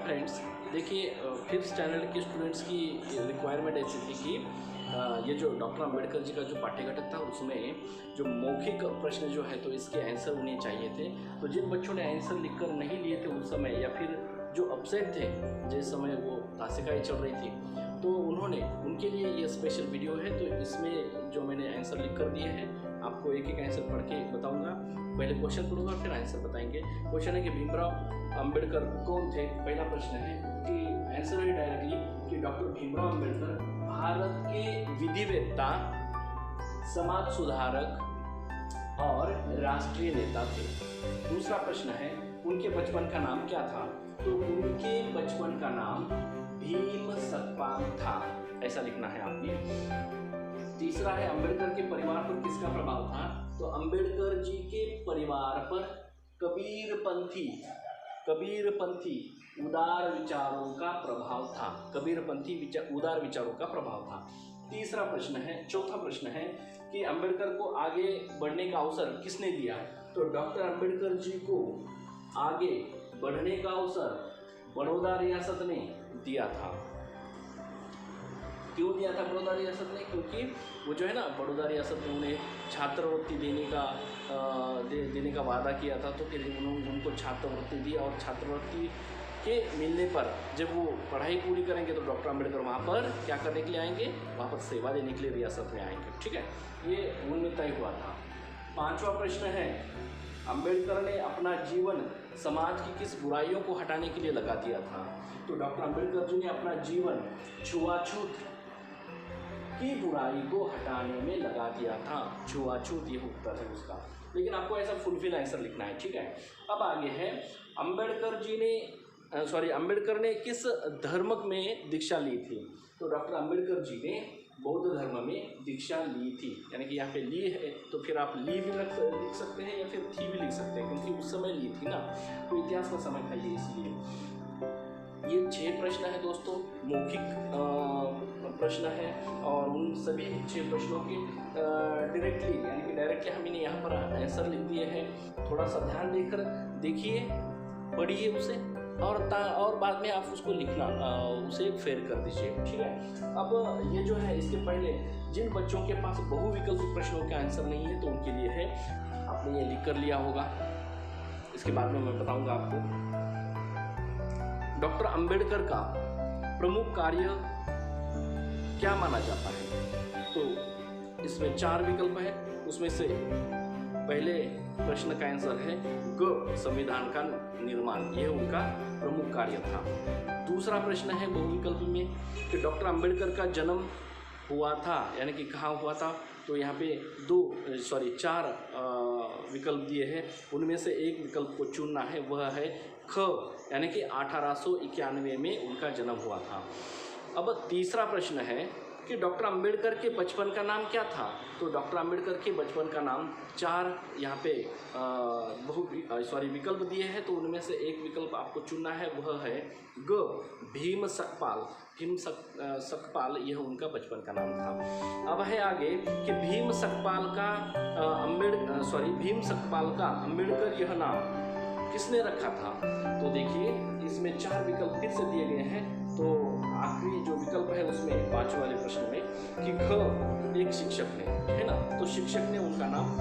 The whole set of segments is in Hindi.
फ्रेंड्स, देखिए फिफ्थ स्टैंडर्ड के स्टूडेंट्स की रिक्वायरमेंट ऐसी थी कि ये जो डॉक्टर अंबेडकर जी का जो पाठ्यघटक था उसमें जो मौखिक प्रश्न जो है तो इसके आंसर उन्हें चाहिए थे। तो जिन बच्चों ने आंसर लिखकर नहीं लिए थे उस समय, या फिर जो अपसेट थे जिस समय वो तासिकाएँ चल रही थी, तो उन्होंने उनके लिए ये स्पेशल वीडियो है। तो इसमें जो मैंने आंसर लिख कर दिए हैं, आपको एक एक आंसर पढ़ के बताऊंगा। पहले क्वेश्चन पढ़ूंगा फिर आंसर बताएंगे। क्वेश्चन है कि भीमराव अंबेडकर कौन थे। पहला प्रश्न है कि आंसर है डायरेक्टली कि डॉक्टर भीमराव अंबेडकर भारत के विधिवेत्ता, समाज सुधारक और राष्ट्रीय नेता थे। दूसरा प्रश्न है उनके बचपन का नाम क्या था। तो उनके बचपन का नाम भीम सतपाल था, ऐसा लिखना है आपने। तीसरा है अंबेडकर के परिवार पर किसका प्रभाव था। तो अंबेडकर जी के परिवार पर कबीरपंथी उदार विचारों का प्रभाव था। उदार विचारों का प्रभाव था। तीसरा प्रश्न है, चौथा प्रश्न है कि अंबेडकर को आगे बढ़ने का अवसर किसने दिया। तो डॉक्टर अंबेडकर जी को आगे बढ़ने का अवसर बड़ौदा रियासत ने दिया था। क्यों दिया था बड़ौदा रियासत ने? क्योंकि वो जो है ना, बड़ौदा रियासत ने उन्हें छात्रवृत्ति देने का वादा किया था। तो फिर उन्होंने उनको छात्रवृत्ति दी, और छात्रवृत्ति के मिलने पर जब वो पढ़ाई पूरी करेंगे तो डॉक्टर अंबेडकर वहाँ पर क्या करने के लिए आएंगे, वहाँ पर सेवा देने के लिए रियासत में आएंगे। ठीक है, ये उनमें तय हुआ था। पांचवा प्रश्न है अंबेडकर ने अपना जीवन समाज की किस बुराइयों को हटाने के लिए लगा दिया था। तो डॉक्टर अंबेडकर जी ने अपना जीवन छुआछूत की बुराई को हटाने में लगा दिया था। छुआछूत ये उत्तर है उसका, लेकिन आपको ऐसा फुलफिल आंसर लिखना है। ठीक है, अब आगे है अंबेडकर ने किस धर्म में दीक्षा ली थी। तो डॉक्टर अंबेडकर जी ने बौद्ध धर्म में दीक्षा ली थी, यानी कि यहाँ पे ली है तो फिर आप ली भी लिख सकते हैं या फिर थी भी लिख सकते हैं, क्योंकि उस समय ली थी ना, तो इतिहास का समय था ये, इसलिए। ये 6 प्रश्न है दोस्तों, मौखिक प्रश्न है, और उन सभी 6 प्रश्नों के डायरेक्टली हमने यहाँ पर आंसर लिख दिए हैं। थोड़ा सा ध्यान देकर देखिए, पढ़िए उसे, और बाद में आप उसको लिखना, उसे फेर कर दीजिए। ठीक है, अब ये जो है, इसके पहले जिन बच्चों के पास बहुविकल्पी प्रश्नों के आंसर नहीं है तो उनके लिए है, आपने ये लिख कर लिया होगा, इसके बाद में मैं बताऊंगा आपको। डॉक्टर अंबेडकर का प्रमुख कार्य क्या माना जाता है। तो इसमें 4 विकल्प है, उसमें से पहले प्रश्न का आंसर है ग, संविधान का निर्माण, यह उनका प्रमुख कार्य था। दूसरा प्रश्न है बहुविकल्प में कि डॉक्टर अंबेडकर का जन्म हुआ था, यानी कि कहाँ हुआ था। तो यहाँ पे 4 विकल्प दिए हैं, उनमें से एक विकल्प को चुनना है, वह है ख, यानी कि 1891 में उनका जन्म हुआ था। अब तीसरा प्रश्न है कि डॉक्टर अंबेडकर के बचपन का नाम क्या था। तो डॉक्टर अंबेडकर के बचपन का नाम 4 यहाँ पे विकल्प दिए हैं, तो उनमें से एक विकल्प आपको चुनना है, वह है ग, भीम सकपाल, यह उनका बचपन का नाम था। अब है आगे कि भीम सकपाल का अंबेडकर यह नाम किसने रखा था। तो देखिए इसमें 4 विकल्प फिर से दिए गए हैं, तो आखिरी जो विकल्प है उसमें 5वें वाले प्रश्न में कि ख, एक शिक्षक ने, है ना, तो शिक्षक ने उनका नाम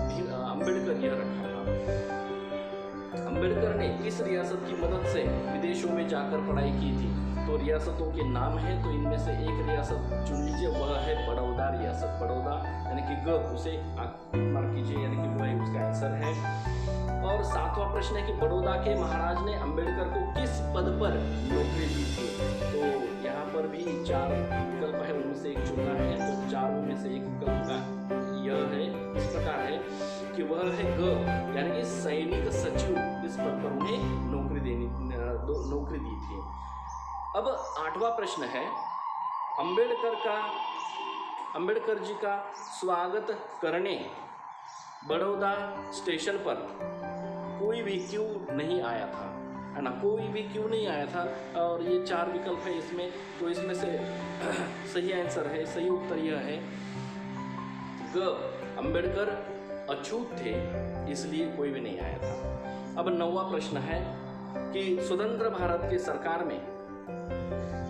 अंबेडकर यह रखा था। अंबेडकर ने किस रियासत की मदद से विदेशों में जाकर पढ़ाई की थी। तो रियासतों के नाम है, तो इनमें से एक रियासत चुन लीजिए, वह है बड़ौदा रियासत। बड़ौदा यानी कि ग, उसे मार्क कीजिए, यानी कि वही उसका आंसर है। और 7वां प्रश्न है कि बड़ौदा के महाराज ने अंबेडकर को किस पद पर नौकरी दी थी। तो यहाँ पर भी 4 विकल्प है, उनमें से एक चुनना है, तो 4 में से एक विकल्प का यह है, इस प्रकार है कि वह है ग, यानी कि सैनिक सचिव, इस पद पर उन्हें नौकरी दी थी। अब 8वां प्रश्न है अंबेडकर जी का स्वागत करने बड़ौदा स्टेशन पर कोई भी क्यों नहीं आया था, है ना, कोई भी क्यों नहीं आया था। और ये 4 विकल्प है इसमें, तो इसमें से सही आंसर है, सही उत्तर यह है ग, अंबेडकर अछूत थे, इसलिए कोई भी नहीं आया था। अब 9वां प्रश्न है कि स्वतंत्र भारत के सरकार में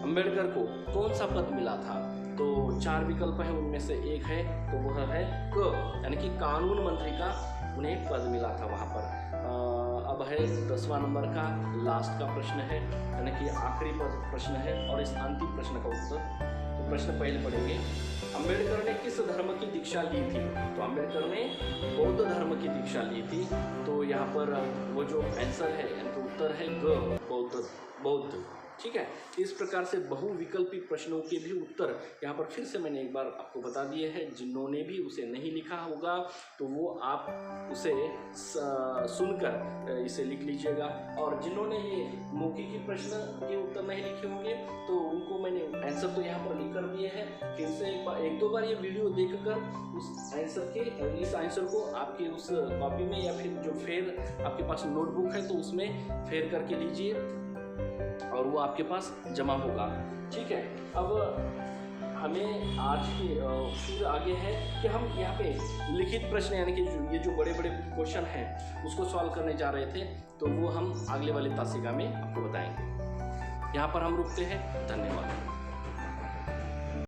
अंबेडकर को कौन सा पद मिला था। तो 4 विकल्प है, उनमें से एक है तो वह है क, यानी कि कानून मंत्री का उन्हें पद मिला था वहाँ पर। अब है 10वां नंबर का लास्ट का प्रश्न है, यानी कि आखिरी प्रश्न है और इस अंतिम प्रश्न का उत्तर। तो प्रश्न पहले पढ़ेंगे, अंबेडकर ने किस धर्म की दीक्षा ली थी। तो अंबेडकर ने बौद्ध धर्म की दीक्षा ली थी। तो यहाँ पर वो जो आंसर है यानी कि उत्तर है ग, बौद्ध। ठीक है, इस प्रकार से बहुविकल्पी प्रश्नों के भी उत्तर यहाँ पर फिर से मैंने एक बार आपको बता दिए हैं। जिन्होंने भी उसे नहीं लिखा होगा तो वो आप उसे सुनकर इसे लिख लीजिएगा, और जिन्होंने ये मौखिक प्रश्न के उत्तर नहीं लिखे होंगे तो उनको मैंने आंसर तो यहाँ पर लिख कर दिए हैं। फिर से एक दो बार ये वीडियो देखकर इस आंसर को आपके उस कॉपी में या फिर जो फेर आपके पास नोटबुक है तो उसमें फेर करके लीजिए और वो आपके पास जमा होगा। ठीक है, अब हमें आज के फिर आगे है कि हम यहाँ पे लिखित प्रश्न यानी कि ये जो बड़े बड़े क्वेश्चन हैं उसको सॉल्व करने जा रहे थे, तो वो हम अगले वाले तासिका में आपको बताएंगे। यहाँ पर हम रुकते हैं। धन्यवाद।